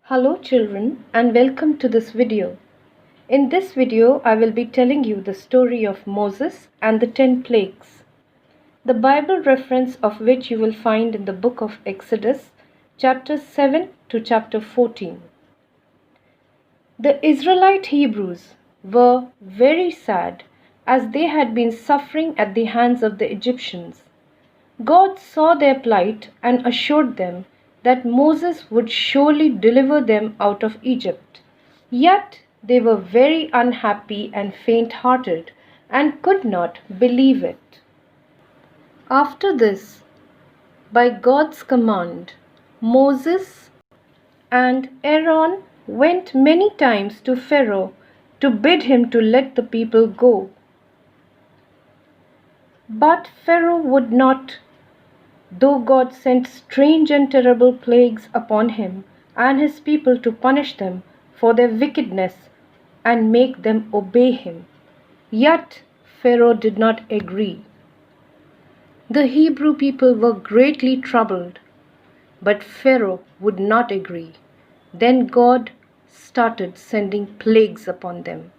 Hello children and welcome to this video. In this video I will be telling you the story of Moses and the 10 plagues. The Bible reference of which you will find in the book of Exodus chapter 7 to chapter 14. The Israelite Hebrews were very sad as they had been suffering at the hands of the Egyptians. God saw their plight and assured them that Moses would surely deliver them out of Egypt. Yet they were very unhappy and faint-hearted and could not believe it. After this, by God's command, Moses and Aaron went many times to Pharaoh to bid him to let the people go. But Pharaoh would not, though God sent strange and terrible plagues upon him and his people to punish them for their wickedness and make them obey him. Yet Pharaoh did not agree. The Hebrew people were greatly troubled, but Pharaoh would not agree. Then God started sending plagues upon them.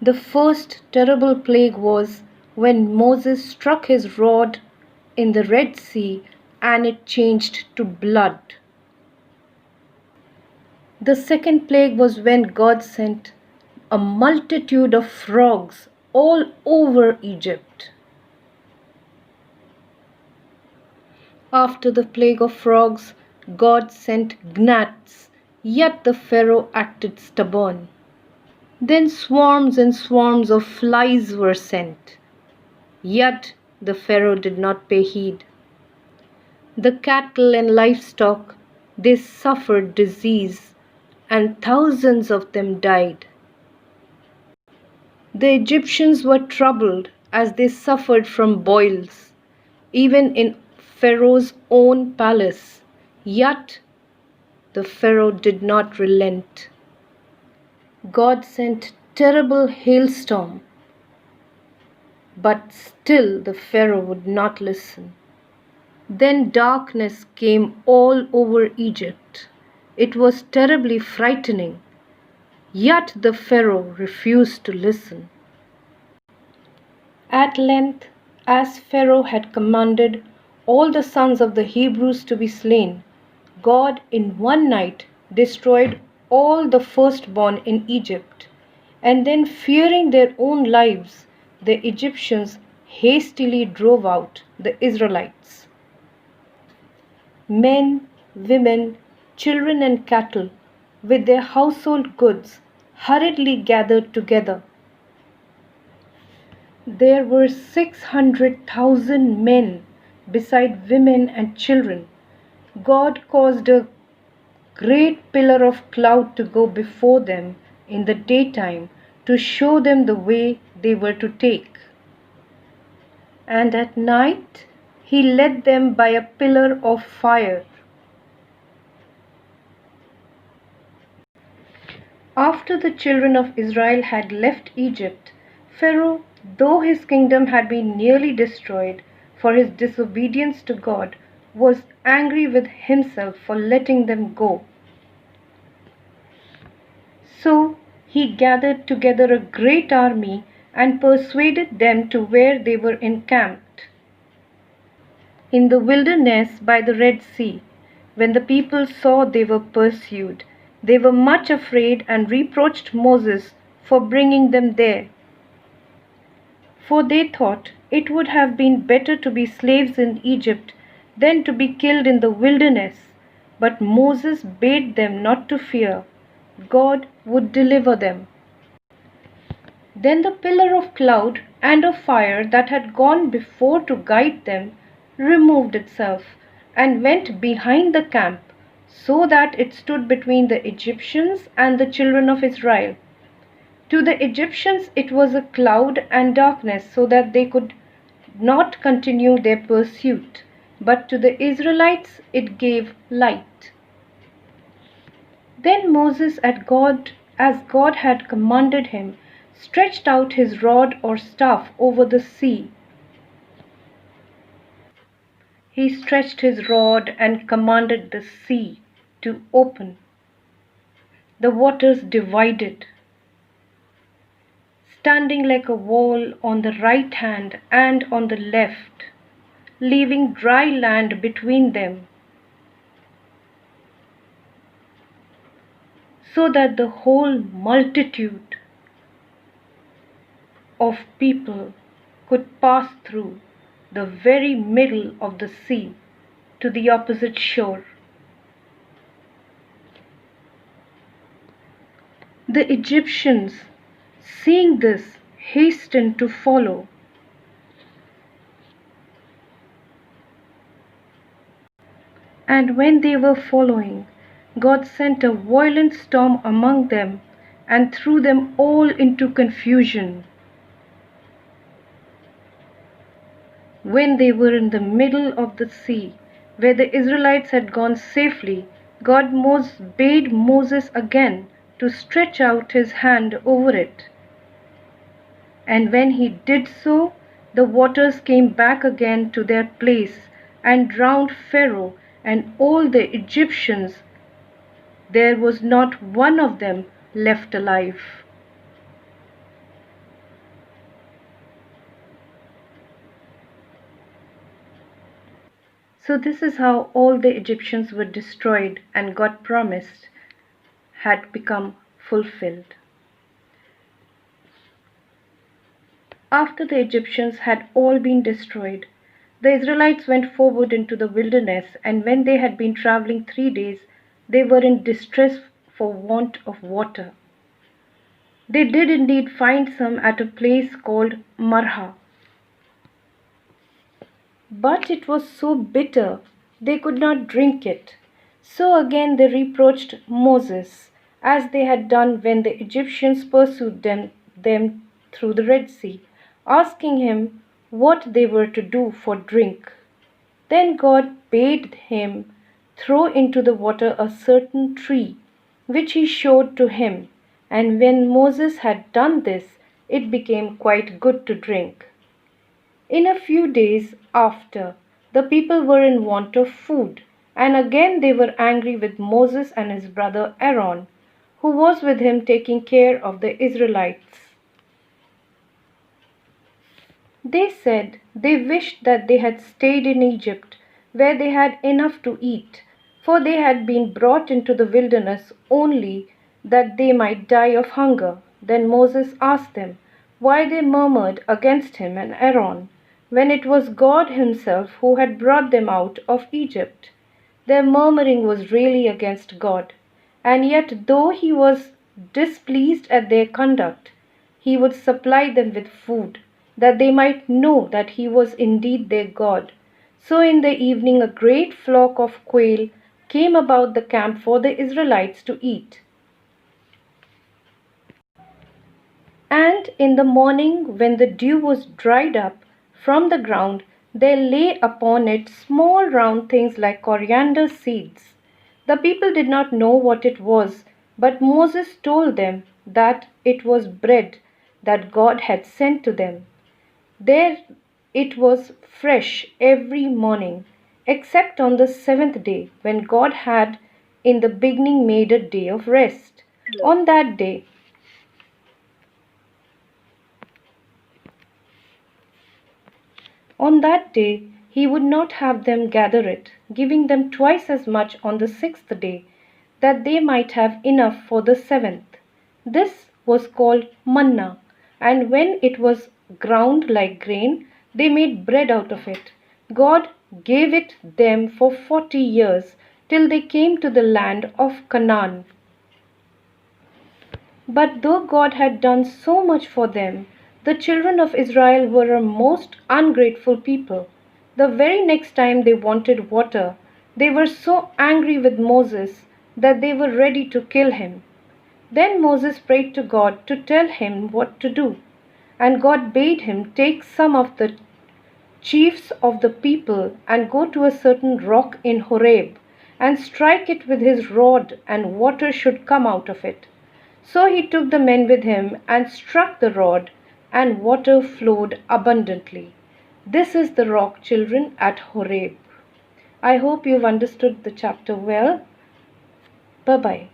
The first terrible plague was when Moses struck his rod in the Red Sea and it changed to blood. The second plague was when God sent a multitude of frogs all over Egypt. After the plague of frogs, God sent gnats, yet the Pharaoh acted stubborn. Then swarms and swarms of flies were sent, yet the Pharaoh did not pay heed. The cattle and livestock, they suffered disease, and thousands of them died. The Egyptians were troubled as they suffered from boils, even in Pharaoh's own palace, yet the Pharaoh did not relent. God sent terrible hailstorm, but still the Pharaoh would not listen. Then darkness came all over Egypt. It was terribly frightening, yet the Pharaoh refused to listen. At length, as Pharaoh had commanded all the sons of the Hebrews to be slain, God in one night destroyed all the firstborn in Egypt, and then fearing their own lives, the Egyptians hastily drove out the Israelites. Men, women, children and cattle, with their household goods, hurriedly gathered together. There were 600,000 men, beside women and children. God caused a great pillar of cloud to go before them in the daytime to show them the way they were to take. And at night he led them by a pillar of fire. After the children of Israel had left Egypt, Pharaoh, though his kingdom had been nearly destroyed for his disobedience to God, was angry with himself for letting them go. So he gathered together a great army and persuaded them to where they were encamped in the wilderness by the Red Sea. When the people saw they were pursued, they were much afraid and reproached Moses for bringing them there. For they thought it would have been better to be slaves in Egypt than to be killed in the wilderness. But Moses bade them not to fear. God would deliver them. Then the pillar of cloud and of fire that had gone before to guide them removed itself and went behind the camp, so that it stood between the Egyptians and the children of Israel. To the Egyptians it was a cloud and darkness, so that they could not continue their pursuit, but to the Israelites it gave light. Then Moses, as God had commanded him, stretched out his rod or staff over the sea. He stretched his rod and commanded the sea to open. the waters divided, standing like a wall on the right hand and on the left, leaving dry land between them, so that the whole multitude of people could pass through the very middle of the sea to the opposite shore. The Egyptians, seeing this, hastened to follow. And when they were following, God sent a violent storm among them and threw them all into confusion. When they were in the middle of the sea, where the Israelites had gone safely, God bade Moses again to stretch out his hand over it. And when he did so, the waters came back again to their place and drowned Pharaoh and all the Egyptians. There was not one of them left alive. So this is how all the Egyptians were destroyed and God promised had become fulfilled. After the Egyptians had all been destroyed, the Israelites went forward into the wilderness, and when they had been traveling 3 days, they were in distress for want of water. They did indeed find some at a place called Marah, but it was so bitter they could not drink it. So again they reproached Moses, as they had done when the Egyptians pursued them through the Red Sea, asking him what they were to do for drink. Then God bade him throw into the water a certain tree, which he showed to him, and when Moses had done this, it became quite good to drink. In a few days after, the people were in want of food, and again they were angry with Moses and his brother Aaron, who was with him taking care of the Israelites. They said they wished that they had stayed in Egypt, where they had enough to eat, for they had been brought into the wilderness only that they might die of hunger. Then Moses asked them why they murmured against him and Aaron, when it was God himself who had brought them out of Egypt. Their murmuring was really against God, and yet though he was displeased at their conduct, he would supply them with food, that they might know that he was indeed their God. So in the evening a great flock of quail came about the camp for the Israelites to eat. And in the morning, when the dew was dried up from the ground, there lay upon it small round things like coriander seeds. The people did not know what it was, but Moses told them that it was bread that God had sent to them. There it was fresh every morning, except on the 7th day, when God had in the beginning made a day of rest. On that day, he would not have them gather it, giving them twice as much on the 6th day, that they might have enough for the 7th. This was called manna, and when it was ground like grain, they made bread out of it. God gave it them for 40 years, till they came to the land of Canaan. But though God had done so much for them, the children of Israel were a most ungrateful people. The very next time they wanted water, they were so angry with Moses that they were ready to kill him. Then Moses prayed to God to tell him what to do, and God bade him take some of the chiefs of the people and go to a certain rock in Horeb and strike it with his rod, and water should come out of it. So he took the men with him and struck the rod, and water flowed abundantly. This is the rock, children, at Horeb. I hope you've understood the chapter well. Bye-bye.